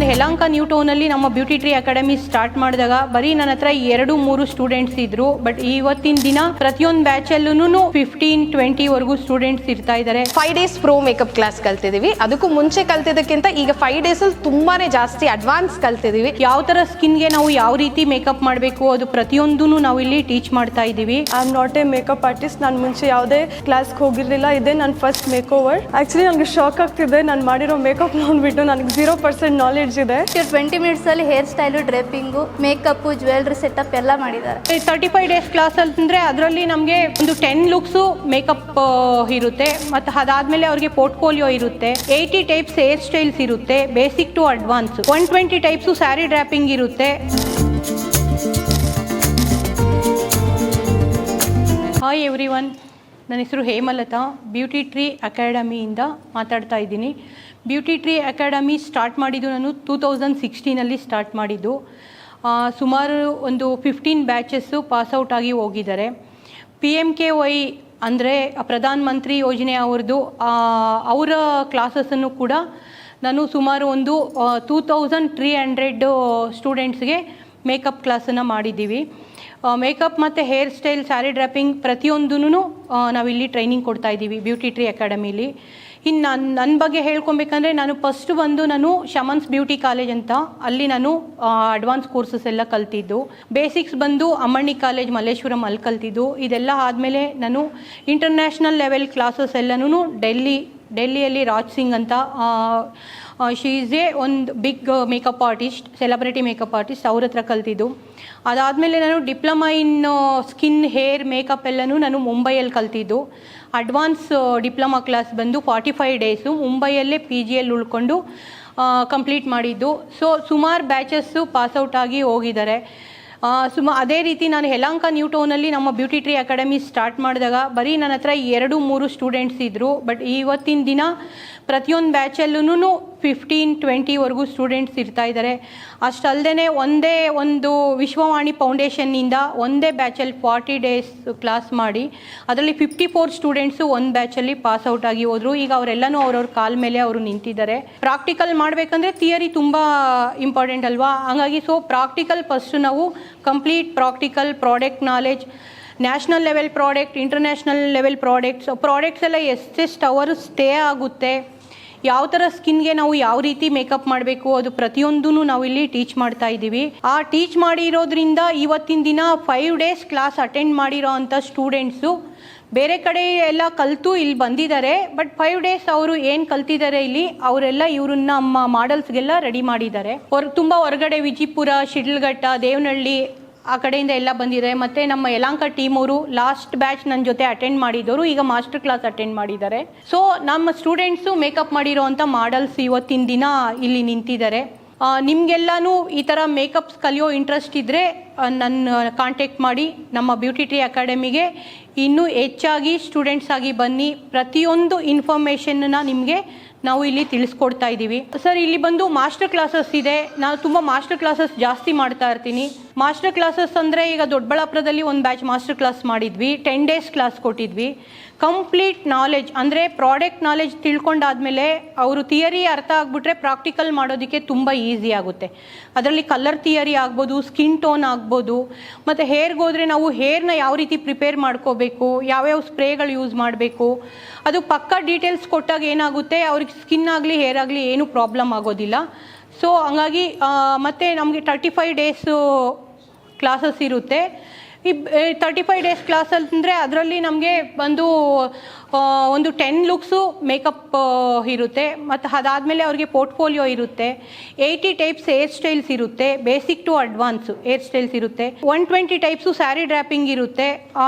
Yelahanka new ಟೌನಲ್ಲಿ ನಮ್ಮ beauty Tree academy start ಮಾಡಿದಾಗ ಬರೀ ನನ್ನ ಹತ್ರ 2-3 ಸ್ಟೂಡೆಂಟ್ಸ್ ಇದ್ರು. ಬಟ್ ಇವತ್ತಿನ ದಿನ ಪ್ರತಿಯೊಂದು ಬ್ಯಾಚಲ್ಲೂ 15-20 ವರೆಗೂ ಸ್ಟೂಡೆಂಟ್ಸ್ ಇರ್ತಾ ಇದ್ದಾರೆ. 5 days ಪ್ರೋ ಮೇಕಪ್ ಕ್ಲಾಸ್ ಕಲ್ತಿದೀವಿ. ಅದಕ್ಕೂ ಮುಂಚೆ ಕಲ್ತಿದ್ದಕ್ಕಿಂತ ಈಗ 5 days ಅಲ್ಲಿ ತುಂಬಾನೇ ಜಾಸ್ತಿ ಅಡ್ವಾನ್ಸ್ ಕಲ್ತಿದೀವಿ. ಯಾವ ತರ ಸ್ಕಿನ್ಗೆ ನಾವು ಯಾವ ರೀತಿ ಮೇಕಪ್ ಮಾಡಬೇಕು ಅದು ಪ್ರತಿಯೊಂದೂ ನಾವು ಇಲ್ಲಿ ಟೀಚ್ ಮಾಡ್ತಾ ಇದ್ದೀವಿ. I am not a makeup artist. ನಾನು ಮುಂಚೆ ಯಾವುದೇ ಕ್ಲಾಸ್ಗೆ ಹೋಗಿರಲಿಲ್ಲ. ಇದೇ ನನ್ನ ಫಸ್ಟ್ ಮೇಕ್ ಓವರ್. ಆ್ಯಕ್ಚುಲಿ ನನಗೆ ಶಾಕ್ ಆಗ್ತಿದೆ. ನಾನು ಮಾಡಿರೋ ಮೇಕಪ್ ನೋಡ್ಬಿಟ್ಟು ನನಗೆ 0% ನಾಲೆಡ್ಜ್ ಇದೆ. 20 ಮಿನಿಟ್ಸ್ ಅಲ್ಲಿ hair style, draping, makeup, jewellery setup ಎಲ್ಲ ಮಾಡಿದ್ದಾರೆ. 35 days ಕ್ಲಾಸ್ ಅಂತಂದ್ರೆ ಅದರಲ್ಲಿ ನಮಗೆ ಒಂದು 10 ಲುಕ್ಸು ಮೇಕಪ್ ಇರುತ್ತೆ. ಮತ್ತು ಅದಾದ್ಮೇಲೆ ಅವ್ರಿಗೆ ಪೋರ್ಟ್ಫೋಲಿಯೋ ಇರುತ್ತೆ. 80 ಟೈಪ್ಸ್ ಹೇರ್ ಸ್ಟೈಲ್ಸ್ ಇರುತ್ತೆ, basic to advance. 120 types sari draping ಇರುತ್ತೆ. ಹಾಯ್ ಎವ್ರಿವನ್, ನನ್ನ ಹೆಸರು ಹೇಮಲತಾ. ಬ್ಯೂಟಿ ಟ್ರೀ ಅಕಾಡೆಮಿಯಿಂದ ಮಾತಾಡ್ತಾ ಇದ್ದೀನಿ. ಬ್ಯೂಟಿ ಟ್ರೀ ಅಕಾಡೆಮಿ ಸ್ಟಾರ್ಟ್ ಮಾಡಿದ್ದು ನಾನು 2016 ಸ್ಟಾರ್ಟ್ ಮಾಡಿದ್ದು. ಸುಮಾರು ಒಂದು 15 ಬ್ಯಾಚಸ್ಸು ಪಾಸ್ಔಟ್ ಆಗಿ ಹೋಗಿದ್ದಾರೆ. PMKY ಅಂದರೆ ಪ್ರಧಾನ ಮಂತ್ರಿ ಯೋಜನೆ ಅವ್ರದ್ದು ಅವರ ಕ್ಲಾಸಸ್ಸನ್ನು ಕೂಡ ನಾನು ಸುಮಾರು ಒಂದು 2300 ಸ್ಟೂಡೆಂಟ್ಸ್ಗೆ ಮೇಕಪ್ ಕ್ಲಾಸನ್ನು ಮಾಡಿದ್ದೀವಿ. ಮೇಕಪ್ ಮತ್ತು ಹೇರ್ ಸ್ಟೈಲ್, ಸ್ಯಾರಿ ಡ್ರಾಪಿಂಗ್ ಪ್ರತಿಯೊಂದೂ ನಾವಿಲ್ಲಿ ಟ್ರೈನಿಂಗ್ ಕೊಡ್ತಾ ಇದ್ದೀವಿ ಬ್ಯೂಟಿ ಟ್ರೀ ಅಕಾಡೆಮಿಲಿ. ಇನ್ನು ನನ್ನ ಬಗ್ಗೆ ಹೇಳ್ಕೊಬೇಕಂದ್ರೆ ನಾನು ಫಸ್ಟ್ ಬಂದು ನಾನು ಶಮನ್ಸ್ ಬ್ಯೂಟಿ ಕಾಲೇಜ್ ಅಂತ ಅಲ್ಲಿ ನಾನು ಅಡ್ವಾನ್ಸ್ ಕೋರ್ಸಸ್ ಎಲ್ಲ ಕಲ್ತಿದ್ದು. ಬೇಸಿಕ್ಸ್ ಬಂದು ಅಮ್ಮಣ್ಣಿ ಕಾಲೇಜ್ ಮಲ್ಲೇಶ್ವರಂ ಅಲ್ಲಿ ಕಲ್ತಿದ್ದು. ಇದೆಲ್ಲ ಆದಮೇಲೆ ನಾನು ಇಂಟರ್ನ್ಯಾಷನಲ್ ಲೆವೆಲ್ ಕ್ಲಾಸಸ್ ಎಲ್ಲನೂ ಡೆಲ್ಲಿಯಲ್ಲಿ ರಾಜ್ ಸಿಂಗ್ ಅಂತ ಶಿ ಈಸ್ ಒಂದು big makeup artist, celebrity makeup artist, ಅವ್ರ ಹತ್ರ ಕಲ್ತಿದ್ದು. ಅದಾದಮೇಲೆ ನಾನು diploma in skin, hair, makeup ಎಲ್ಲನೂ ನಾನು ಮುಂಬೈಯಲ್ಲಿ ಕಲ್ತಿದ್ದು. ಅಡ್ವಾನ್ಸ್ ಡಿಪ್ಲೊಮಾ ಕ್ಲಾಸ್ ಬಂದು 45 ಡೇಸು ಮುಂಬೈಯಲ್ಲೇ PGಯಲ್ಲಿ ಉಳ್ಕೊಂಡು ಕಂಪ್ಲೀಟ್ ಮಾಡಿದ್ದು. ಸುಮಾರು ಬ್ಯಾಚಸ್ಸು ಪಾಸ್ಔಟ್ ಆಗಿ ಹೋಗಿದ್ದಾರೆ. ಅದೇ ರೀತಿ ನಾನು ಯಲಹಂಕ ನ್ಯೂ ಟೌನಲ್ಲಿ ನಮ್ಮ ಬ್ಯೂಟಿ ಟ್ರೀ ಅಕಾಡೆಮಿ ಸ್ಟಾರ್ಟ್ ಮಾಡಿದಾಗ ಬರೀ ನನ್ನ ಹತ್ರ 2-3 ಸ್ಟೂಡೆಂಟ್ಸ್ ಇದ್ದರು. ಬಟ್ ಇವತ್ತಿನ ದಿನ ಪ್ರತಿಯೊಂದು ಬ್ಯಾಚಲ್ಲೂ 15-20 ವರೆಗೂ ಸ್ಟೂಡೆಂಟ್ಸ್ ಇರ್ತಾ ಇದ್ದಾರೆ. ಅಷ್ಟಲ್ಲದೆ ಒಂದೇ ಒಂದು ವಿಶ್ವವಾಣಿ ಫೌಂಡೇಶನ್ನಿಂದ ಒಂದೇ ಬ್ಯಾಚಲ್ಲಿ 40 ಡೇಸ್ ಕ್ಲಾಸ್ ಮಾಡಿ ಅದರಲ್ಲಿ 54 ಸ್ಟೂಡೆಂಟ್ಸು ಒಂದು ಬ್ಯಾಚಲ್ಲಿ ಪಾಸ್ಔಟ್ ಆಗಿ ಹೋದರು. ಈಗ ಅವರೆಲ್ಲನೂ ಅವ್ರವ್ರ ಕಾಲ ಮೇಲೆ ಅವರು ನಿಂತಿದ್ದಾರೆ. ಪ್ರಾಕ್ಟಿಕಲ್ ಮಾಡಬೇಕಂದ್ರೆ ಥಿಯರಿ ತುಂಬ ಇಂಪಾರ್ಟೆಂಟ್ ಅಲ್ವಾ? ಹಾಗಾಗಿ ಪ್ರಾಕ್ಟಿಕಲ್ ಫಸ್ಟು ನಾವು complete practical product knowledge, national level product, international level products ಎಲ್ಲ ಎಷ್ಟೆಷ್ಟು ಅವರು ಸ್ಟೇ ಆಗುತ್ತೆ, ಯಾವ ಥರ ಸ್ಕಿನ್ಗೆ ನಾವು ಯಾವ ರೀತಿ ಮೇಕಪ್ ಮಾಡಬೇಕು ಅದು ಪ್ರತಿಯೊಂದೂ ನಾವು ಇಲ್ಲಿ ಟೀಚ್ ಮಾಡ್ತಾ ಇದ್ದೀವಿ. ಆ ಟೀಚ್ ಮಾಡಿರೋದ್ರಿಂದ ಇವತ್ತಿನ ದಿನ 5 ಡೇಸ್ ಕ್ಲಾಸ್ ಅಟೆಂಡ್ ಮಾಡಿರೋ ಅಂಥ ಸ್ಟೂಡೆಂಟ್ಸು ಬೇರೆ ಕಡೆ ಎಲ್ಲ ಕಲಿತು ಇಲ್ಲಿ ಬಂದಿದ್ದಾರೆ. ಬಟ್ 5 ಡೇಸ್ ಅವರು ಏನು ಕಲ್ತಿದ್ದಾರೆ ಇಲ್ಲಿ ಅವರೆಲ್ಲ ಇವ್ರನ್ನ ನಮ್ಮ ಮಾಡಲ್ಸ್ಗೆಲ್ಲ ರೆಡಿ ಮಾಡಿದ್ದಾರೆ. ತುಂಬ ಹೊರಗಡೆ ವಿಜಿಪುರ, ಶಿಡ್ಲಘಟ್ಟ, ದೇವನಹಳ್ಳಿ ಆ ಕಡೆಯಿಂದ ಎಲ್ಲ ಬಂದಿದೆ. ಮತ್ತು ನಮ್ಮ ಯಲಹಂಕ ಟೀಮ್ ಅವರು ಲಾಸ್ಟ್ ಬ್ಯಾಚ್ ನನ್ನ ಜೊತೆ ಅಟೆಂಡ್ ಮಾಡಿದವರು ಈಗ ಮಾಸ್ಟರ್ ಕ್ಲಾಸ್ ಅಟೆಂಡ್ ಮಾಡಿದ್ದಾರೆ. ನಮ್ಮ ಸ್ಟೂಡೆಂಟ್ಸು ಮೇಕಪ್ ಮಾಡಿರೋ ಅಂಥ ಮಾಡಲ್ಸ್ ಇವತ್ತಿನ ದಿನ ಇಲ್ಲಿ ನಿಂತಿದ್ದಾರೆ. ನಿಮಗೆಲ್ಲನೂ ಈ ಥರ ಮೇಕಪ್ಸ್ ಕಲಿಯೋ ಇಂಟ್ರೆಸ್ಟ್ ಇದ್ದರೆ ನನ್ನ ಕಾಂಟ್ಯಾಕ್ಟ್ ಮಾಡಿ ನಮ್ಮ ಬ್ಯೂಟಿ ಟ್ರೀ ಅಕಾಡೆಮಿಗೆ ಇನ್ನೂ ಹೆಚ್ಚಾಗಿ ಸ್ಟೂಡೆಂಟ್ಸ್ ಆಗಿ ಬನ್ನಿ. ಪ್ರತಿಯೊಂದು ಇನ್ಫಾರ್ಮೇಷನ್ನ ನಿಮಗೆ ನಾವು ಇಲ್ಲಿ ತಿಳಿಸ್ಕೊಡ್ತಾ ಇದ್ದೀವಿ. ಸರ್, ಇಲ್ಲಿ ಬಂದು ಮಾಸ್ಟರ್ ಕ್ಲಾಸಸ್ ಇದೆ. ನಾನು ತುಂಬ ಮಾಸ್ಟರ್ ಕ್ಲಾಸಸ್ ಜಾಸ್ತಿ ಮಾಡ್ತಾ ಇರ್ತೀನಿ. ಮಾಸ್ಟರ್ ಕ್ಲಾಸಸ್ ಅಂದರೆ ಈಗ ದೊಡ್ಡಬಳ್ಳಾಪುರದಲ್ಲಿ ಒಂದು ಬ್ಯಾಚ್ ಮಾಸ್ಟರ್ ಕ್ಲಾಸ್ ಮಾಡಿದ್ವಿ, 10 ಡೇಸ್ ಕ್ಲಾಸ್ ಕೊಟ್ಟಿದ್ವಿ. ಕಂಪ್ಲೀಟ್ ನಾಲೆಜ್ ಅಂದರೆ ಪ್ರಾಡಕ್ಟ್ ನಾಲೆಜ್ ತಿಳ್ಕೊಂಡಾದ್ಮೇಲೆ ಅವರು ಥಿಯರಿ ಅರ್ಥ ಆಗಿಬಿಟ್ರೆ ಪ್ರಾಕ್ಟಿಕಲ್ ಮಾಡೋದಕ್ಕೆ ತುಂಬ ಈಸಿ ಆಗುತ್ತೆ. ಅದರಲ್ಲಿ ಕಲರ್ ಥಿಯರಿ ಆಗ್ಬೋದು, ಸ್ಕಿನ್ ಟೋನ್ ಆಗ್ಬೋದು, ಮತ್ತು ಹೇರ್ಗೆ ಹೋದರೆ ನಾವು ಹೇರ್ನ ಯಾವ ರೀತಿ ಪ್ರಿಪೇರ್ ಮಾಡ್ಕೋಬೇಕು, ಯಾವ್ಯಾವ ಸ್ಪ್ರೇಗಳು ಯೂಸ್ ಮಾಡಬೇಕು, ಅದು ಪಕ್ಕ ಡೀಟೇಲ್ಸ್ ಕೊಟ್ಟಾಗ ಏನಾಗುತ್ತೆ ಅವ್ರಿಗೆ ಸ್ಕಿನ್ ಆಗಲಿ ಹೇರ್ ಆಗಲಿ ಏನೂ ಪ್ರಾಬ್ಲಮ್ ಆಗೋದಿಲ್ಲ. ಹಂಗಾಗಿ ಮತ್ತು ನಮಗೆ 35 ಡೇಸು ಕ್ಲಾಸಸ್ ಇರುತ್ತೆ. ಈ 35 ಡೇಸ್ ಕ್ಲಾಸ್ ಅಂತಂದರೆ ಅದರಲ್ಲಿ ನಮಗೆ ಒಂದು 10 ಲುಕ್ಸು ಮೇಕಪ್ ಇರುತ್ತೆ. ಮತ್ತು ಅದಾದಮೇಲೆ ಅವ್ರಿಗೆ ಪೋರ್ಟ್ಫೋಲಿಯೋ ಇರುತ್ತೆ. 80 ಟೈಪ್ಸ್ ಹೇರ್ ಸ್ಟೈಲ್ಸ್ ಇರುತ್ತೆ, basic to advance hair styles ಇರುತ್ತೆ. 120 ಟೈಪ್ಸು ಸ್ಯಾರಿ ಡ್ರಾಪಿಂಗ್ ಇರುತ್ತೆ.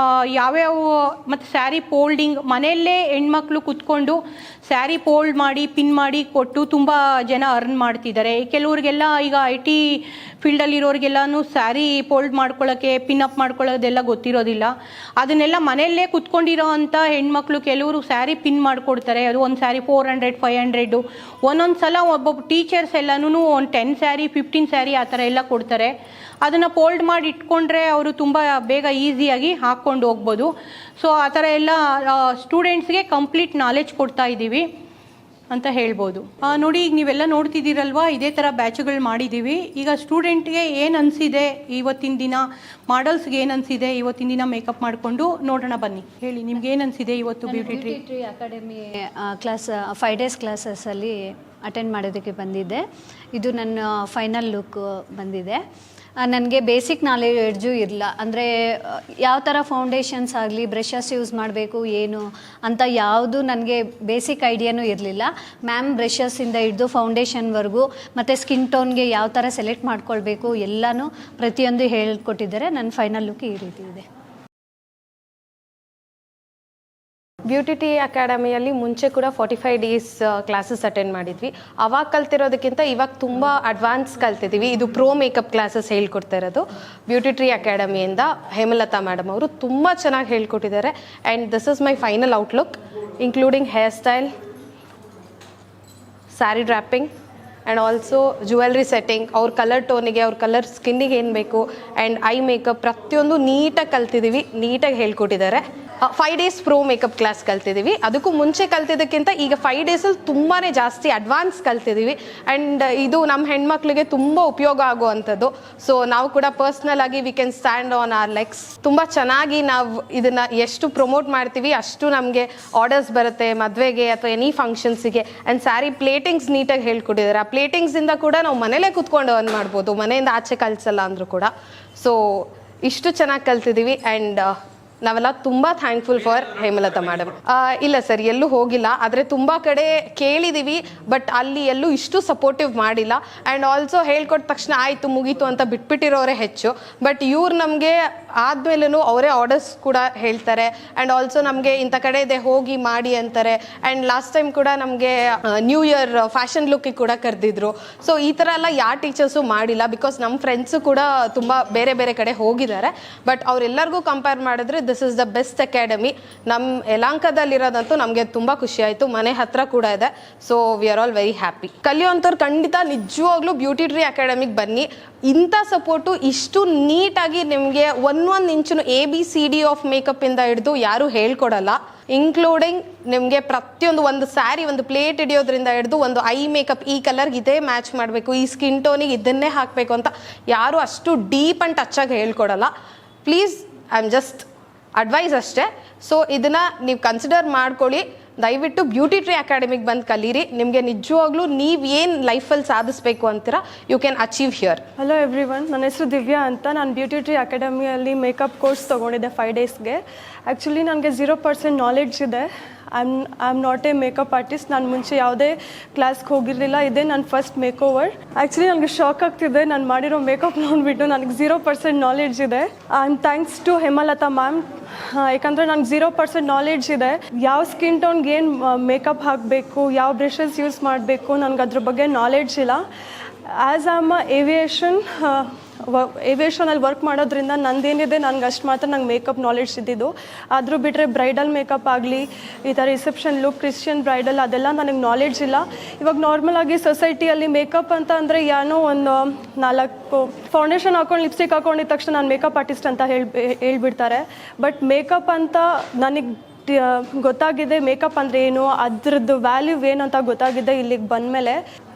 ಯಾವ್ಯಾವ ಮತ್ತು ಸ್ಯಾರಿ ಫೋಲ್ಡಿಂಗ್ ಮನೆಯಲ್ಲೇ ಹೆಣ್ಮಕ್ಳು ಕುತ್ಕೊಂಡು ಸ್ಯಾರಿ ಫೋಲ್ಡ್ ಮಾಡಿ ಪಿನ್ ಮಾಡಿ ಕೊಟ್ಟು ತುಂಬ ಜನ ಅರ್ನ್ ಮಾಡ್ತಿದ್ದಾರೆ. ಕೆಲವ್ರಿಗೆಲ್ಲ ಈಗ IT ಫೀಲ್ಡಲ್ಲಿರೋರಿಗೆಲ್ಲನೂ ಸ್ಯಾರಿ ಫೋಲ್ಡ್ ಮಾಡ್ಕೊಳ್ಳೋಕ್ಕೆ, ಪಿನ್ ಅಪ್ ಮಾಡ್ಕೊಳ್ಳೋದೆಲ್ಲ ಗೊತ್ತಿರೋದಿಲ್ಲ. ಅದನ್ನೆಲ್ಲ ಮನೆಯಲ್ಲೇ ಕುತ್ಕೊಂಡಿರೋ ಅಂಥ ಹೆಣ್ಮಕ್ಳು ಕೆಲವರು ಸ್ಯಾರಿ ಪಿನ್ ಮಾಡಿಕೊಡ್ತಾರೆ. ಅದು ಒಂದು ಸ್ಯಾರಿ 400-500. ಒಂದೊಂದು ಸಲ ಒಬ್ಬೊಬ್ಬ ಟೀಚರ್ಸ್ ಎಲ್ಲನೂ ಒಂದು 10 ಸ್ಯಾರಿ 15 ಸ್ಯಾರಿ ಆ ಥರ ಎಲ್ಲ ಕೊಡ್ತಾರೆ. ಅದನ್ನು ಫೋಲ್ಡ್ ಮಾಡಿ ಇಟ್ಕೊಂಡ್ರೆ ಅವರು ತುಂಬ ಬೇಗ ಈಸಿಯಾಗಿ ಹಾಕ್ಕೊಂಡು ಹೋಗ್ಬೋದು. ಆ ಥರ ಎಲ್ಲ ಸ್ಟೂಡೆಂಟ್ಸ್ಗೆ ಕಂಪ್ಲೀಟ್ ನಾಲೆಜ್ ಕೊಡ್ತಾ ಇದ್ದೀವಿ. ಅಂತ ಹೇಳ್ಬೋದು. ನೋಡಿ, ಈಗ ನೀವೆಲ್ಲ ನೋಡ್ತಿದ್ದೀರಲ್ವಾ, ಇದೇ ಥರ ಬ್ಯಾಚುಗಳು ಮಾಡಿದ್ದೀವಿ. ಈಗ ಸ್ಟೂಡೆಂಟ್ಗೆ ಏನು ಅನಿಸಿದೆ ಇವತ್ತಿನ ದಿನ, ಮಾಡಲ್ಸ್ಗೆ ಏನು ಅನಿಸಿದೆ ಇವತ್ತಿನ ದಿನ ಮೇಕಪ್ ಮಾಡಿಕೊಂಡು ನೋಡೋಣ. ಬನ್ನಿ, ಹೇಳಿ ನಿಮ್ಗೆ ಏನು ಅನಿಸಿದೆ ಇವತ್ತು Beauty Tree Academy class 5 days ಕ್ಲಾಸಸ್ಸಲ್ಲಿ ಅಟೆಂಡ್ ಮಾಡೋದಕ್ಕೆ ಬಂದಿದ್ದೆ. ಇದು ನನ್ನ ಫೈನಲ್ ಲುಕ್ ಬಂದಿದೆ. ನನಗೆ ಬೇಸಿಕ್ ನಾಲೆಡ್ಜು ಇರಲ್ಲ, ಅಂದರೆ ಯಾವ ಥರ ಫೌಂಡೇಶನ್ಸ್ ಆಗಲಿ, ಬ್ರಷಸ್ ಯೂಸ್ ಮಾಡಬೇಕು ಏನು ಅಂತ ಯಾವುದು ನನಗೆ ಬೇಸಿಕ್ ಐಡಿಯಾನೂ ಇರಲಿಲ್ಲ. ಮ್ಯಾಮ್ ಬ್ರಷಸ್ಸಿಂದ ಹಿಡಿದು ಫೌಂಡೇಶನ್ವರೆಗೂ ಮತ್ತು ಸ್ಕಿನ್ ಟೋನ್ಗೆ ಯಾವ ಥರ ಸೆಲೆಕ್ಟ್ ಮಾಡ್ಕೊಳ್ಬೇಕು ಎಲ್ಲನೂ ಪ್ರತಿಯೊಂದು ಹೇಳ್ಕೊಟ್ಟಿದ್ದಾರೆ. ನನ್ನ ಫೈನಲ್ ಲುಕ್ ಈ ರೀತಿ ಇದೆ. ಬ್ಯೂಟಿ ಟ್ರೀ ಅಕಾಡೆಮಿಯಲ್ಲಿ ಮುಂಚೆ ಕೂಡ 45 days ಕ್ಲಾಸಸ್ ಅಟೆಂಡ್ ಮಾಡಿದ್ವಿ. ಅವಾಗ ಕಲ್ತಿರೋದಕ್ಕಿಂತ ಇವಾಗ ತುಂಬ ಅಡ್ವಾನ್ಸ್ ಕಲ್ತಿದ್ದೀವಿ. ಇದು ಪ್ರೋ ಮೇಕಪ್ ಕ್ಲಾಸಸ್ ಹೇಳ್ಕೊಡ್ತಾ ಇರೋದು ಬ್ಯೂಟಿ ಟ್ರೀ ಅಕಾಡೆಮಿಯಿಂದ ಹೇಮಲತಾ ಮೇಡಮ್ ಅವರು ತುಂಬ ಚೆನ್ನಾಗಿ ಹೇಳ್ಕೊಟ್ಟಿದ್ದಾರೆ. And this is my final outlook including hair style, sari dropping and also jewellery setting, ಅವ್ರ ಕಲರ್ ಟೋನಿಗೆ, ಅವ್ರ ಕಲರ್ ಸ್ಕಿನ್ನಿಗೆ ಏನು ಬೇಕು, ಆ್ಯಂಡ್ ಐ ಮೇಕಪ್ ಪ್ರತಿಯೊಂದು ನೀಟಾಗಿ ಕಲ್ತಿದ್ದೀವಿ, ನೀಟಾಗಿ ಹೇಳ್ಕೊಟ್ಟಿದ್ದಾರೆ. 5 days ಪ್ರೋ ಮೇಕಪ್ ಕ್ಲಾಸ್ ಕಲ್ತಿದ್ದೀವಿ. ಅದಕ್ಕೂ ಮುಂಚೆ ಕಲ್ತಿದ್ದಕ್ಕಿಂತ ಈಗ 5 days ತುಂಬಾ ಜಾಸ್ತಿ ಅಡ್ವಾನ್ಸ್ ಕಲ್ತಿದ್ದೀವಿ. ಆ್ಯಂಡ್ ಇದು ನಮ್ಮ ಹೆಣ್ಮಕ್ಳಿಗೆ ತುಂಬ ಉಪಯೋಗ ಆಗುವಂಥದ್ದು. ಸೊ ನಾವು ಕೂಡ ಪರ್ಸ್ನಲ್ ಆಗಿ we can stand on our legs. ತುಂಬ ಚೆನ್ನಾಗಿ ನಾವು ಇದನ್ನು ಎಷ್ಟು ಪ್ರಮೋಟ್ ಮಾಡ್ತೀವಿ ಅಷ್ಟು ನಮಗೆ ಆರ್ಡರ್ಸ್ ಬರುತ್ತೆ ಮದುವೆಗೆ ಅಥವಾ ಎನಿ ಫಂಕ್ಷನ್ಸಿಗೆ. ಆ್ಯಂಡ್ ಸ್ಯಾರಿ ಪ್ಲೇಟಿಂಗ್ಸ್ ನೀಟಾಗಿ ಹೇಳ್ಕೊಟ್ಟಿದ್ದಾರೆ. ಆ ಪ್ಲೇಟಿಂಗ್ಸಿಂದ ಕೂಡ ನಾವು ಮನೇಲೇ ಕೂತ್ಕೊಂಡು ಅರ್ನ್ ಮಾಡ್ಬೋದು, ಮನೆಯಿಂದ ಆಚೆ ಕಲಿಸಲ್ಲ ಅಂದರೂ ಕೂಡ. ಸೊ ಇಷ್ಟು ಚೆನ್ನಾಗಿ ಕಲ್ತಿದ್ದೀವಿ. ಆ್ಯಂಡ್ ನಾವೆಲ್ಲ ತುಂಬ ಥ್ಯಾಂಕ್ಫುಲ್ ಫಾರ್ ಹೇಮಲತಾ ಮೇಡಮ್. ಇಲ್ಲ ಸರ್, ಎಲ್ಲೂ ಹೋಗಿಲ್ಲ, ಆದರೆ ತುಂಬ ಕಡೆ ಕೇಳಿದ್ದೀವಿ, ಬಟ್ ಅಲ್ಲಿ ಎಲ್ಲೂ ಇಷ್ಟು ಸಪೋರ್ಟಿವ್ ಮಾಡಿಲ್ಲ. ಆ್ಯಂಡ್ ಆಲ್ಸೋ ಹೇಳ್ಕೊಟ್ಟ ತಕ್ಷಣ ಆಯಿತು ಮುಗೀತು ಅಂತ ಬಿಟ್ಬಿಟ್ಟಿರೋರೇ ಹೆಚ್ಚು. ಬಟ್ ಇವ್ರು ನಮಗೆ ಆದಮೇಲೂ ಅವರೇ ಆರ್ಡರ್ಸ್ ಕೂಡ ಹೇಳ್ತಾರೆ. ಆ್ಯಂಡ್ ಆಲ್ಸೋ ನಮಗೆ ಇಂಥ ಕಡೆ ಇದೆ ಹೋಗಿ ಮಾಡಿ ಅಂತಾರೆ. ಆ್ಯಂಡ್ ಲಾಸ್ಟ್ ಟೈಮ್ ಕೂಡ ನಮಗೆ ನ್ಯೂ ಇಯರ್ ಫ್ಯಾಷನ್ ಲುಕ್ಕಿಗೆ ಕೂಡ ಕರೆದಿದ್ರು. ಸೊ ಈ ಥರ ಎಲ್ಲ ಯಾವ ಟೀಚರ್ಸು ಮಾಡಿಲ್ಲ, ಬಿಕಾಸ್ ನಮ್ಮ ಫ್ರೆಂಡ್ಸು ಕೂಡ ತುಂಬ ಬೇರೆ ಬೇರೆ ಕಡೆ ಹೋಗಿದ್ದಾರೆ. ಬಟ್ ಅವರೆಲ್ಲರಿಗೂ ಕಂಪೇರ್ ಮಾಡಿದ್ರೆ this is the best academy. ನಮ್ಮ ಯಲಹಂಕದಲ್ಲಿರೋದಂತೂ ನಮಗೆ ತುಂಬ ಖುಷಿ ಆಯಿತು, ಮನೆ ಹತ್ರ ಕೂಡ ಇದೆ. So we are all very happy. ಕಲಿಯುವಂಥವ್ರು ಖಂಡಿತ ನಿಜವಾಗ್ಲೂ ಬ್ಯೂಟಿ ಟ್ರೀ ಅಕಾಡೆಮಿಗೆ ಬನ್ನಿ. ಇಂಥ ಸಪೋರ್ಟು ಇಷ್ಟು ನೀಟಾಗಿ ನಿಮಗೆ ಒಂದೊಂದು ಇಂಚು ABCD ಆಫ್ ಮೇಕಪ್ಪಿಂದ ಹಿಡಿದು ಯಾರೂ ಹೇಳ್ಕೊಡಲ್ಲ. ಇನ್ಕ್ಲೂಡಿಂಗ್ ನಿಮಗೆ ಪ್ರತಿಯೊಂದು, ಒಂದು ಸ್ಯಾರಿ ಒಂದು ಪ್ಲೇಟ್ ಹಿಡಿಯೋದ್ರಿಂದ ಹಿಡಿದು ಒಂದು ಐ ಮೇಕಪ್ ಈ ಕಲರ್ಗೆ ಇದೇ ಮ್ಯಾಚ್ ಮಾಡಬೇಕು, ಈ ಸ್ಕಿನ್ ಟೋನಿಗೆ ಇದನ್ನೇ ಹಾಕಬೇಕು ಅಂತ ಯಾರೂ ಅಷ್ಟು ಡೀಪ್ ಆ್ಯಂಡ್ ಟಚ್ಚಾಗಿ ಹೇಳ್ಕೊಡಲ್ಲ. Please, I am just advice ಅಷ್ಟೇ. ಸೊ ಇದನ್ನು ನೀವು ಕನ್ಸಿಡರ್ ಮಾಡ್ಕೊಳ್ಳಿ. ದಯವಿಟ್ಟು ಬ್ಯೂಟಿ ಟ್ರೀ ಅಕಾಡೆಮಿಗೆ ಬಂದು ಕಲೀರಿ. ನಿಮಗೆ ನಿಜವಾಗ್ಲೂ ನೀವು ಏನು ಲೈಫಲ್ಲಿ ಸಾಧಿಸಬೇಕು ಅಂತೀರಾ you can achieve here. Hello everyone, ನನ್ನ ಹೆಸರು ದಿವ್ಯಾ ಅಂತ. ನಾನು ಬ್ಯೂಟಿ ಟ್ರೀ ಅಕಾಡೆಮಿಯಲ್ಲಿ ಮೇಕಪ್ ಕೋರ್ಸ್ ತೊಗೊಂಡಿದ್ದೆ 5 daysಗೆ. ಆ್ಯಕ್ಚುಲಿ ನನಗೆ 0% ನಾಲೆಡ್ಜ್ ಇದೆ. I am not a makeup artist. ನಾನು ಮುಂಚೆ ಯಾವುದೇ ಕ್ಲಾಸ್ಗೆ ಹೋಗಿರಲಿಲ್ಲ, ಇದೇ ನನ್ನ ಫಸ್ಟ್ ಮೇಕ್ ಓವರ್. ಆ್ಯಕ್ಚುಲಿ ನನಗೆ ಶಾಕ್ ಆಗ್ತಿದೆ, ನಾನು ಮಾಡಿರೋ ಮೇಕಪ್ ನೋಡಿಬಿಟ್ಟು ನನಗೆ 0% ನಾಲೆಡ್ಜ್ ಇದೆ. And thanks to Hemalatha ma'am. ಯಾಕಂದರೆ ನನಗೆ 0% ನಾಲೆಡ್ಜ್ ಇದೆ. ಯಾವ ಸ್ಕಿನ್ ಟೋನ್ಗೆ ಏನು ಮೇಕಪ್ ಹಾಕಬೇಕು, ಯಾವ ಬ್ರಷಸ್ ಯೂಸ್ ಮಾಡಬೇಕು, ನನಗೆ ಅದ್ರ ಬಗ್ಗೆ ನಾಲೆಡ್ಜ್ ಇಲ್ಲ. ಆ್ಯಸ್ ಐ ಆಮ್ ಏವಿಯೇಷನಲ್ಲಿ ವರ್ಕ್ ಮಾಡೋದ್ರಿಂದ ನಂದೇನಿದೆ ನನಗೆ ಅಷ್ಟು ಮಾತ್ರ ನಂಗೆ ಮೇಕಪ್ ನಾಲೆಡ್ಜ್ ಇದ್ದಿದ್ದು. ಆದರೂ ಬಿಟ್ಟರೆ ಬ್ರೈಡಲ್ ಮೇಕಪ್ ಆಗಲಿ, ಈ ಥರ ರಿಸೆಪ್ಷನ್ ಲುಕ್, ಕ್ರಿಶ್ಚಿಯನ್ ಬ್ರೈಡಲ್ ಅದೆಲ್ಲ ನನಗೆ ನಾಲೆಡ್ಜ್ ಇಲ್ಲ. ಇವಾಗ ನಾರ್ಮಲಾಗಿ ಸೊಸೈಟಿಯಲ್ಲಿ ಮೇಕಪ್ ಅಂತ ಅಂದರೆ ಏನೋ ಒಂದು 4 ಫೌಂಡೇಶನ್ ಹಾಕೊಂಡು ಲಿಪ್ಸ್ಟಿಕ್ ಹಾಕೊಂಡಿದ ತಕ್ಷಣ ನಾನು ಮೇಕಪ್ ಆರ್ಟಿಸ್ಟ್ ಅಂತ ಹೇಳ್ಬಿಡ್ತಾರೆ. ಬಟ್ ಮೇಕಪ್ ಅಂತ ನನಗೆ ಗೊತ್ತಾಗಿದೆ, ಮೇಕಪ್ ಅಂದರೆ ಏನು, ಅದ್ರದ್ದು ವ್ಯಾಲ್ಯೂ ಏನು ಅಂತ ಗೊತ್ತಾಗಿದೆ ಇಲ್ಲಿಗೆ ಬಂದಮೇಲೆ.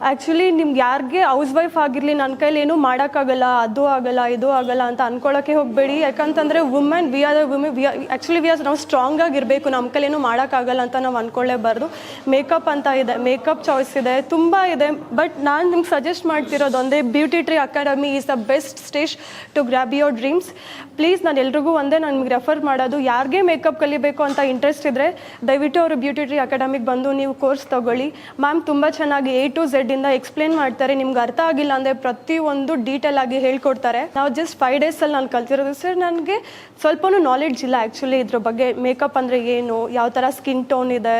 ಆ್ಯಕ್ಚುಲಿ ನಿಮ್ಗೆ ಯಾರಿಗೆ ಹೌಸ್ ವೈಫ್ ಆಗಿರಲಿ ನನ್ನ ಕೈಲಿ ಏನೂ ಮಾಡೋಕ್ಕಾಗಲ್ಲ, ಅದು ಆಗಲ್ಲ ಇದು ಆಗಲ್ಲ ಅಂತ ಅಂದ್ಕೊಳ್ಳೋಕ್ಕೆ ಹೋಗಬೇಡಿ. ಯಾಕಂತಂದರೆ ವುಮೆನ್ ವಿ ಆರ್ ನಾವು ಸ್ಟ್ರಾಂಗ್ ಆಗಿರಬೇಕು. ನಮ್ಮ ಕೈಲಿ ಏನೂ ಮಾಡೋಕ್ಕಾಗಲ್ಲ ಅಂತ ನಾವು ಅಂದ್ಕೊಳ್ಳೇಬಾರ್ದು. ಮೇಕಪ್ ಅಂತ ಇದೆ, ಮೇಕಪ್ ಚಾಯ್ಸ್ ಇದೆ, ತುಂಬ ಇದೆ. ಬಟ್ ನಾನು ನಿಮ್ಗೆ ಸಜೆಸ್ಟ್ ಮಾಡ್ತಿರೋದು ಒಂದೇ, beauty Tree academy is the best stage to grab your dreams. Please ನಾನು ಎಲ್ರಿಗೂ ಒಂದೇ ನಿಮ್ಗೆ ರೆಫರ್ ಮಾಡೋದು, ಯಾರಿಗೆ ಮೇಕಪ್ ಕಲಿಬೇಕು ಅಂತ ಇಂಟ್ರೆಸ್ಟ್ ಇದ್ದರೆ ದಯವಿಟ್ಟು ಅವರು ಬ್ಯೂಟಿ ಟ್ರೀ ಅಕಾಡೆಮಿಗೆ ಬಂದು ನೀವು ಕೋರ್ಸ್ ತೊಗೊಳ್ಳಿ. ಮ್ಯಾಮ್ ತುಂಬ ಚೆನ್ನಾಗಿ A to Z ಇಂದ ಎಕ್ಸ್ಪ್ಲೇನ್ ಮಾಡ್ತಾರೆ. ನಿಮ್ಗೆ ಅರ್ಥ ಆಗಿಲ್ಲ ಅಂದರೆ ಪ್ರತಿಯೊಂದು ಡೀಟೇಲ್ ಆಗಿ ಹೇಳ್ಕೊಡ್ತಾರೆ. ನಾವು ಜಸ್ಟ್ 5 daysಲ್ಲಿ ನಾನು ಕಲ್ತಿರೋದು ಸರ್. ನನಗೆ ಸ್ವಲ್ಪನೂ ನಾಲೆಡ್ಜ್ ಇಲ್ಲ ಆ್ಯಕ್ಚುಲಿ ಇದ್ರ ಬಗ್ಗೆ. ಮೇಕಪ್ ಅಂದರೆ ಏನು, ಯಾವ ಥರ ಸ್ಕಿನ್ ಟೋನ್ ಇದೆ,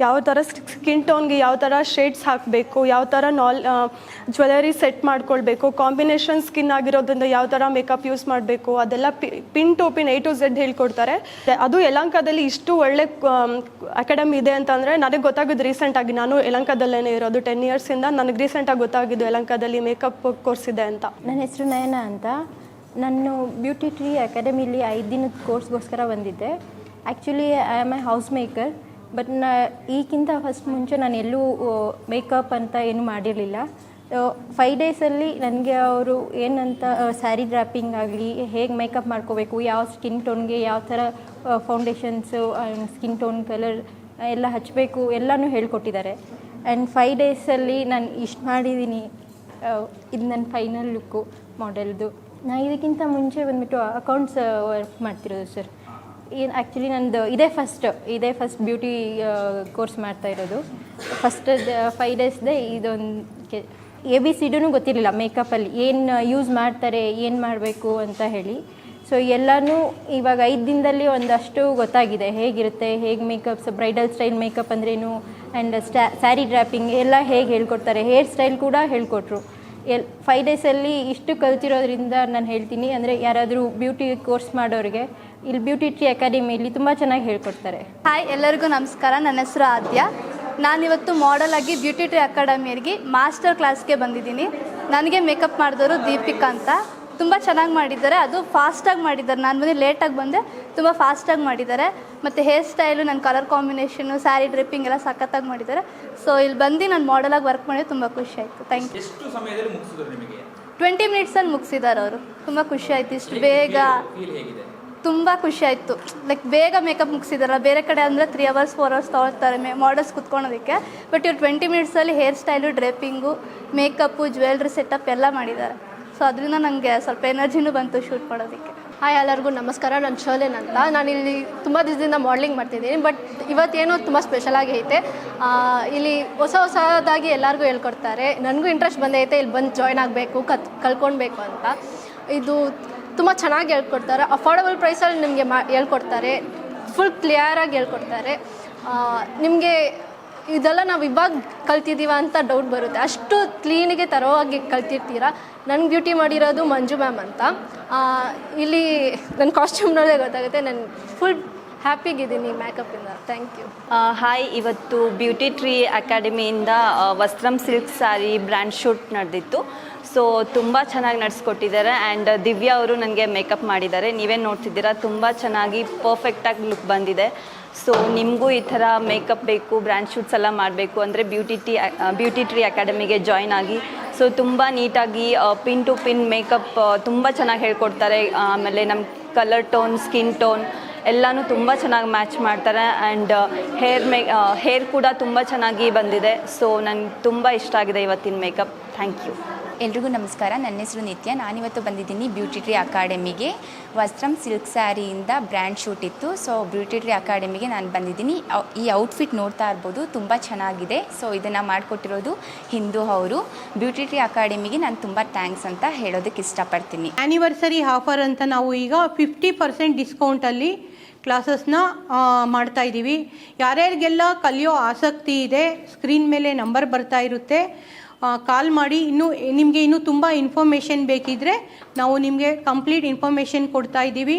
ಯಾವ ಥರ ಸ್ಕಿನ್ ಟೋನ್ಗೆ ಯಾವ ಥರ ಶೇಡ್ಸ್ ಹಾಕಬೇಕು, ಯಾವ ಥರ ಜ್ಯುವೆಲರಿ ಸೆಟ್ ಮಾಡ್ಕೊಳ್ಬೇಕು, ಕಾಂಬಿನೇಷನ್ ಸ್ಕಿನ್ ಆಗಿರೋದ್ರಿಂದ ಯಾವ ಥರ ಮೇಕಪ್ ಯೂಸ್ ಮಾಡಬೇಕು, ಅದೆಲ್ಲ pin to pin A to Z ಹೇಳ್ಕೊಡ್ತಾರೆ. ಅದು ಯಲಹಂಕದಲ್ಲಿ ಇಷ್ಟು ಒಳ್ಳೆ ಅಕಾಡೆಮಿ ಇದೆ ಅಂತಂದರೆ ನನಗೆ ಗೊತ್ತಾಗೋದು ರೀಸೆಂಟಾಗಿ. ನಾನು ಯಲಹಂಕದಲ್ಲೇ ಇರೋದು 10 yearsಯಿಂದ. ನನಗೆ ರೀಸೆಂಟಾಗಿ ಗೊತ್ತಾಗಿದ್ದು ಯಲಹಂಕದಲ್ಲಿ ಮೇಕಪ್ ಕೋರ್ಸ್ ಇದೆ ಅಂತ. ನನ್ನ ಹೆಸರು ನಯನ ಅಂತ. ನಾನು ಬ್ಯೂಟಿ ಟ್ರೀ ಅಕಾಡೆಮಿಲಿ 5 ದಿನದ ಕೋರ್ಸ್ಗೋಸ್ಕರ ಬಂದಿದ್ದೆ. Actually I am a house maker. But ಈಗಿಂತ ಫಸ್ಟ್ ಮುಂಚೆ ನಾನು ಎಲ್ಲೂ ಮೇಕಪ್ ಅಂತ ಏನು ಮಾಡಿರಲಿಲ್ಲ. 5 ಡೇಸಲ್ಲಿ ನನಗೆ ಅವರು ಏನಂತ ಸ್ಯಾರಿ ಡ್ರಾಪಿಂಗ್ ಆಗಲಿ, ಹೇಗೆ ಮೇಕಪ್ ಮಾಡ್ಕೋಬೇಕು, ಯಾವ ಸ್ಕಿನ್ ಟೋನ್ಗೆ ಯಾವ ಥರ ಫೌಂಡೇಶನ್ಸು, ಸ್ಕಿನ್ ಟೋನ್ ಕಲರ್ ಎಲ್ಲ ಹಚ್ಚಬೇಕು ಎಲ್ಲನೂ ಹೇಳ್ಕೊಟ್ಟಿದ್ದಾರೆ. ಆ್ಯಂಡ್ 5 ಡೇಸಲ್ಲಿ ನಾನು ಇಷ್ಟು ಮಾಡಿದ್ದೀನಿ. ಇದು ನನ್ನ ಫೈನಲ್ ಲುಕ್ಕು ಮಾಡೆಲ್ದು. ನಾನು ಇದಕ್ಕಿಂತ ಮುಂಚೆ ಬಂದುಬಿಟ್ಟು ಅಕೌಂಟ್ಸ್ ವರ್ಕ್ ಮಾಡ್ತಿರೋದು ಸರ್. ಏನು ಆ್ಯಕ್ಚುಲಿ ನಂದು ಇದೇ ಫಸ್ಟ್ ಬ್ಯೂಟಿ ಕೋರ್ಸ್ ಮಾಡ್ತಾಯಿರೋದು. ಫಸ್ಟ್ 5 ಡೇಸ್ದೇ ಇದೊಂದು ABCD ಗೊತ್ತಿರಲಿಲ್ಲ ಮೇಕಪ್ಪಲ್ಲಿ ಏನು ಯೂಸ್ ಮಾಡ್ತಾರೆ, ಏನು ಮಾಡಬೇಕು ಅಂತ ಹೇಳಿ. ಸೊ ಎಲ್ಲನೂ ಇವಾಗ 5 ದಿನದಲ್ಲಿ ಒಂದಷ್ಟು ಗೊತ್ತಾಗಿದೆ, ಹೇಗಿರುತ್ತೆ, ಹೇಗೆ ಮೇಕಪ್ಸ್, ಬ್ರೈಡಲ್ ಸ್ಟೈಲ್ ಮೇಕಪ್ ಅಂದ್ರೇನು, ಆ್ಯಂಡ್ ಸ್ಯಾರಿ ಡ್ರಾಪಿಂಗ್ ಎಲ್ಲ ಹೇಗೆ ಹೇಳ್ಕೊಡ್ತಾರೆ, ಹೇರ್ ಸ್ಟೈಲ್ ಕೂಡ ಹೇಳ್ಕೊಟ್ರು. 5 ಡೇಸಲ್ಲಿ ಇಷ್ಟು ಕಲ್ತಿರೋದ್ರಿಂದ ನಾನು ಹೇಳ್ತೀನಿ, ಅಂದರೆ ಯಾರಾದರೂ ಬ್ಯೂಟಿ ಕೋರ್ಸ್ ಮಾಡೋರಿಗೆ ಇಲ್ಲಿ ಬ್ಯೂಟಿ ಟ್ರೀ ಅಕಾಡೆಮಿಯಲ್ಲಿ ತುಂಬ ಚೆನ್ನಾಗಿ ಹೇಳ್ಕೊಡ್ತಾರೆ. ಹಾಯ್, ಎಲ್ಲರಿಗೂ ನಮಸ್ಕಾರ. ನನ್ನ ಹೆಸರು ಆದ್ಯ. ನಾನಿವತ್ತು ಮಾಡೆಲ್ ಆಗಿ ಬ್ಯೂಟಿ ಟ್ರೀ ಅಕಾಡೆಮಿಯಲ್ಲಿ ಮಾಸ್ಟರ್ ಕ್ಲಾಸ್ಗೆ ಬಂದಿದ್ದೀನಿ. ನನಗೆ ಮೇಕಪ್ ಮಾಡಿದವರು ದೀಪಿಕಾ ಅಂತ. ತುಂಬ ಚೆನ್ನಾಗಿ ಮಾಡಿದ್ದಾರೆ, ಅದು ಫಾಸ್ಟಾಗಿ ಮಾಡಿದ್ದಾರೆ. ನಾನು ಬಂದು ಲೇಟಾಗಿ ಬಂದೆ, ತುಂಬ ಫಾಸ್ಟಾಗಿ ಮಾಡಿದ್ದಾರೆ. ಮತ್ತು ಹೇರ್ ಸ್ಟೈಲು, ನನ್ನ ಕಲರ್ ಕಾಂಬಿನೇಷನು, ಸ್ಯಾರಿ ಡ್ರಿಪ್ಪಿಂಗ್ ಎಲ್ಲ ಸಖತ್ತಾಗಿ ಮಾಡಿದ್ದಾರೆ. ಸೊ ಇಲ್ಲಿ ಬಂದು ನಾನು ಮಾಡೆಲಾಗಿ ವರ್ಕ್ ಮಾಡಿದ್ರೆ ತುಂಬ ಖುಷಿ ಆಯಿತು. Thank you. ಎಷ್ಟು ಸಮಯದಲ್ಲಿ ಮುಗಿಸಿದ್ರು ನಿಮಗೆ? 20 ಮಿನಿಟ್ಸಲ್ಲಿ ಮುಗಿಸಿದ್ದಾರೆ ಅವರು. ತುಂಬ ಖುಷಿ ಆಯಿತು, ಇಷ್ಟು ಬೇಗ. ತುಂಬ ಖುಷಿ ಆಯಿತು, ಲೈಕ್ ಬೇಗ ಮೇಕಪ್ ಮುಗಿಸಿದಾರಲ್ಲ. ಬೇರೆ ಕಡೆ ಅಂದರೆ 3 hours 4 hours ತೊಗೊಳ್ತಾರೆ ಮಾಡೆಲ್ಸ್ ಕುತ್ಕೊಳೋದಕ್ಕೆ. ಬಟ್ ಇವ್ರು 20 ಮಿನಿಟ್ಸಲ್ಲಿ hair style, draping, makeup, jewellery setup ಎಲ್ಲ ಮಾಡಿದ್ದಾರೆ. ಸೊ ಅದರಿಂದ ನನಗೆ ಸ್ವಲ್ಪ ಎನರ್ಜಿನೂ ಬಂತು ಶೂಟ್ ಮಾಡೋದಕ್ಕೆ. ಹಾಯ್, ಎಲ್ಲರಿಗೂ ನಮಸ್ಕಾರ. ನಾನು ಶೋಲೆನ್ ಅಂತ. ನಾನಿಲ್ಲಿ ತುಂಬ ದಿವಸದಿಂದ ಮಾಡೆಲಿಂಗ್ ಮಾಡ್ತಿದ್ದೀನಿ. ಬಟ್ ಇವತ್ತೇನೋ ತುಂಬ ಸ್ಪೆಷಲಾಗಿ ಐತೆ. ಇಲ್ಲಿ ಹೊಸದಾಗಿ ಎಲ್ಲರಿಗೂ ಹೇಳ್ಕೊಡ್ತಾರೆ. ನನಗೂ ಇಂಟ್ರೆಸ್ಟ್ ಬಂದೈತೆ, ಇಲ್ಲಿ ಬಂದು ಜಾಯ್ನ್ ಆಗಬೇಕು, ಕಲ್ತ್ಕೊಳ್ಬೇಕು ಅಂತ. ಇದು ತುಂಬ ಚೆನ್ನಾಗಿ ಹೇಳ್ಕೊಡ್ತಾರೆ. ಅಫೋರ್ಡಬಲ್ ಪ್ರೈಸಲ್ಲಿ ನಿಮಗೆ ಹೇಳ್ಕೊಡ್ತಾರೆ. ಫುಲ್ ಕ್ಲಿಯರಾಗಿ ಹೇಳ್ಕೊಡ್ತಾರೆ. ನಿಮಗೆ ಇದೆಲ್ಲ ನಾವು ಇವಾಗ ಕಲ್ತಿದ್ದೀವ ಅಂತ ಡೌಟ್ ಬರುತ್ತೆ, ಅಷ್ಟು ಕ್ಲೀನಿಗೆ ತರೋವಾಗಿ ಕಲ್ತಿರ್ತೀರ. ನನ್ನ ಬ್ಯೂಟಿ ಮಾಡಿರೋದು ಮಂಜು ಮ್ಯಾಮ್ ಅಂತ. ಇಲ್ಲಿ ನನ್ನ ಕಾಸ್ಟ್ಯೂಮ್ ನೋಡೋದೇ ಗೊತ್ತಾಗುತ್ತೆ. ನಾನು ಫುಲ್ ಹ್ಯಾಪಿಗಿದ್ದೀನಿ ಮೇಕಪ್ಪಿಂದ. Thank you. ಹಾಯ್, ಇವತ್ತು ಬ್ಯೂಟಿ ಟ್ರೀ ಅಕಾಡೆಮಿಯಿಂದ Vastram silk sari brand shoot ನಡೆದಿತ್ತು. ಸೊ ತುಂಬ ಚೆನ್ನಾಗಿ ನಡೆಸ್ಕೊಟ್ಟಿದ್ದಾರೆ. ಆ್ಯಂಡ್ ದಿವ್ಯಾ ಅವರು ನನಗೆ ಮೇಕಪ್ ಮಾಡಿದ್ದಾರೆ. ನೀವೇ ನೋಡ್ತಿದ್ದೀರಾ, ತುಂಬ ಚೆನ್ನಾಗಿ ಪರ್ಫೆಕ್ಟಾಗಿ ಲುಕ್ ಬಂದಿದೆ. ಸೊ ನಿಮಗೂ ಈ ಥರ ಮೇಕಪ್ ಬೇಕು, ಬ್ರ್ಯಾಂಡ್ ಶೂಟ್ಸ್ ಎಲ್ಲ ಮಾಡಬೇಕು ಅಂದರೆ ಬ್ಯೂಟಿ ಟ್ರೀ ಅಕಾಡೆಮಿಗೆ ಜಾಯ್ನ್ ಆಗಿ. ಸೊ ತುಂಬ ನೀಟಾಗಿ ಪಿನ್ ಟು ಪಿನ್ ಮೇಕಪ್ ತುಂಬ ಚೆನ್ನಾಗಿ ಹೇಳ್ಕೊಡ್ತಾರೆ. ಆಮೇಲೆ ನಮ್ಮ ಕಲರ್ ಟೋನ್, ಸ್ಕಿನ್ ಟೋನ್ ಎಲ್ಲನೂ ತುಂಬ ಚೆನ್ನಾಗಿ ಮ್ಯಾಚ್ ಮಾಡ್ತಾರೆ. ಆ್ಯಂಡ್ ಹೇರ್ ಕೂಡ ತುಂಬ ಚೆನ್ನಾಗಿ ಬಂದಿದೆ. ಸೊ ನಂಗೆ ತುಂಬ ಇಷ್ಟ ಆಗಿದೆ ಇವತ್ತಿನ ಮೇಕಪ್. Thank you. ಎಲ್ರಿಗೂ ನಮಸ್ಕಾರ. ನನ್ನ ಹೆಸರು ನಿತ್ಯ. ನಾನಿವತ್ತು ಬಂದಿದ್ದೀನಿ ಬ್ಯೂಟಿ ಟ್ರೀ ಅಕಾಡೆಮಿಗೆ. ವಸ್ತ್ರಂ ಸಿಲ್ಕ್ ಸ್ಯಾರಿಯಿಂದ ಬ್ರ್ಯಾಂಡ್ ಶೂಟ್ ಇತ್ತು. ಸೊ ಬ್ಯೂಟಿ ಟ್ರೀ ಅಕಾಡೆಮಿಗೆ ನಾನು ಬಂದಿದ್ದೀನಿ. ಈ ಔಟ್ಫಿಟ್ ನೋಡ್ತಾ ಇರ್ಬೋದು, ತುಂಬ ಚೆನ್ನಾಗಿದೆ. ಸೊ ಇದನ್ನು ಮಾಡಿಕೊಟ್ಟಿರೋದು ಹಿಂದೂ ಅವರು. ಬ್ಯೂಟಿ ಟ್ರೀ ಅಕಾಡೆಮಿಗೆ ನಾನು ತುಂಬ ಥ್ಯಾಂಕ್ಸ್ ಅಂತ ಹೇಳೋದಕ್ಕೆ ಇಷ್ಟಪಡ್ತೀನಿ. ಆ್ಯನಿವರ್ಸರಿ ಆಫರ್ ಅಂತ ನಾವು ಈಗ 50% ಡಿಸ್ಕೌಂಟಲ್ಲಿ ಕ್ಲಾಸಸ್ನ ಮಾಡ್ತಾ ಇದ್ದೀವಿ. ಯಾರ್ಯಾರಿಗೆಲ್ಲ ಕಲಿಯೋ ಆಸಕ್ತಿ ಇದೆ, ಸ್ಕ್ರೀನ್ ಮೇಲೆ ನಂಬರ್ ಬರ್ತಾ ಇರುತ್ತೆ, ಕಾಲ್ ಮಾಡಿ. ನಿಮಗೆ ಇನ್ನೂ ತುಂಬ ಇನ್ಫಾರ್ಮೇಷನ್ ಬೇಕಿದ್ದರೆ ನಾವು ನಿಮಗೆ ಕಂಪ್ಲೀಟ್ ಇನ್ಫಾರ್ಮೇಷನ್ ಕೊಡ್ತಾ ಇದ್ದೀವಿ.